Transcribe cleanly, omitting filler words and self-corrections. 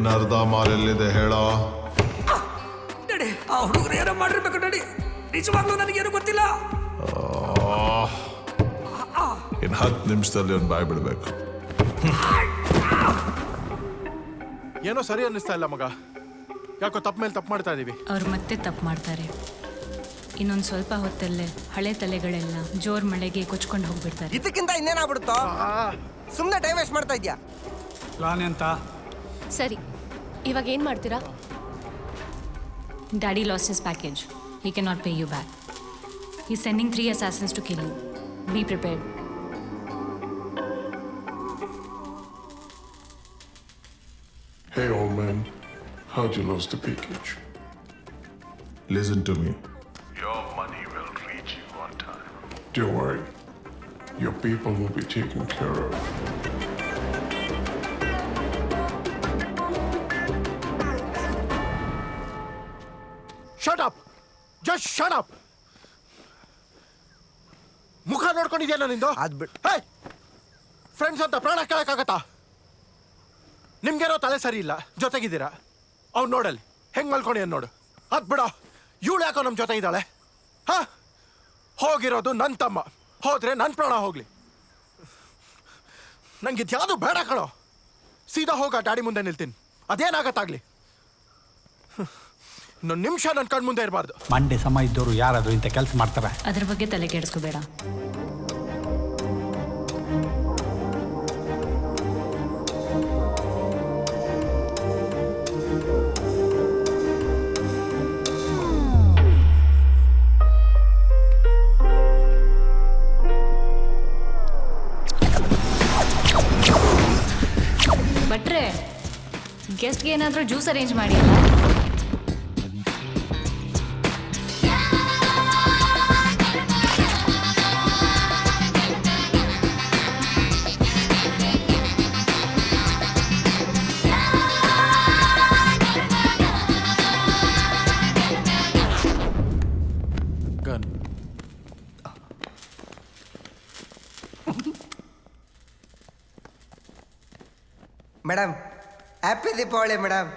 ಇನ್ನರ್ಧ ಮಾಲೆಲ್ಲಿದೆ ಹೇಳೋ. ನಡಿ, ಆ ಹುಡುಗರು ಏನೋ ಮಾಡಿರ್ಬೇಕು. ನಡಿ, ನಿಜವಾಗ್ಲೂ ನನಗೇನು ಗೊತ್ತಿಲ್ಲ. ಇನ್ನು 10 ನಿಮಿಷದಲ್ಲಿ ಒಂದು ಬಾಯ್ ಬಿಡ್ಬೇಕು. ಏನೋ ಸರಿ ಅನ್ನಿಸ್ತಾ ಇಲ್ಲ ಮಗ. ಯಾಕೋ ತಪ್ಪು ಮೇಲೆ ತಪ್ಪು ಮಾಡ್ತಾ ಇದೀವಿ. ಅವ್ರು ಮತ್ತೆ ತಪ್ಪು ಮಾಡ್ತಾರೆ. ಇನ್ನೊಂದು ಸ್ವಲ್ಪ ಹೊತ್ತಲ್ಲೇ ಹಳೆ ತಲೆಗಳೆಲ್ಲ ಜೋರ್ ಮಳೆಗೆ ಕೊಚ್ಕೊಂಡು ಹೋಗ್ಬಿಡ್ತಾರೆ. ಇದಕ್ಕಿಂತ ಇನ್ನೇನಾಗ್ಬಿಡುತ್ತೋ. ಸುಮ್ಮನೆ ಟೈಮ್ ವೇಸ್ಟ್ ಮಾಡ್ತಾ ಇದ್ಯಾ. ಪ್ಲಾನ್ ಅಂತ ಸರಿ, ಇವಾಗ ಏನು ಮಾಡ್ತೀರಾ? Daddy lost his package. He cannot pay you back. He's sending 3 assassins to kill you. Be prepared. Hey, old man, how'd you lose the package? Listen to me. Your money will reach you on time. Don't worry, your people will be taken care of. Shut up, just shut up. ಮುಖ ನೋಡ್ಕೊಂಡಿದ್ಯಾ ನಿಂದು? ಹೇ, friends ಅಂತ ಪ್ರಾಣ ಕೇಳಕ್ಕಾಗತ್ತಾ? ನಿಮ್ಗೇನೋ ತಲೆ ಸರಿ ಇಲ್ಲ, ಜೊತೆಗಿದ್ದೀರಾ. ಅವ್ನು ನೋಡಲ್ಲಿ ಹೆಂಗ್ ಮಲ್ಕೊಂಡಿ ಅನ್ ನೋಡು. ಅದ್ ಬಿಡೋ, ಇವಳು ಯಾಕೋ ನಮ್ಮ ಜೊತೆ ಇದ್ದಾಳೆ. ಹಾ, ಹೋಗಿರೋದು ನನ್ನ ತಮ್ಮ, ಹೋದ್ರೆ ನನ್ನ ಪ್ರಾಣ ಹೋಗ್ಲಿ. ನಂಗೆ ಇದ್ಯಾವುದು ಬೇಡ ಕಣೋ. ಸೀದಾ ಹೋಗ ಡ್ಯಾಡಿ ಮುಂದೆ ನಿಲ್ತೀನಿ, ಅದೇನಾಗತ್ತಾಗ್ಲಿ. ಇನ್ನೊಂದು ನಿಮಿಷ ನನ್ನ ಕಣ್ ಮುಂದೆ ಇರಬಾರ್ದು. ಮಂಡೆ ಸಮ ಇದ್ದವರು ಯಾರಾದರೂ ಇಂಥ ಕೆಲಸ ಮಾಡ್ತಾರೆ. ಅದ್ರ ಬಗ್ಗೆ ತಲೆ ಕೆಡಿಸ್ಕೋಬೇಡ. ಬಟ್ರೆ, ಗೆಸ್ಟ್ಗೆ ಏನಾದರೂ ಜ್ಯೂಸ್ ಅರೇಂಜ್ ಮಾಡಿ ಅಲ್ಲ. Gun madam, happy Deepavali madam.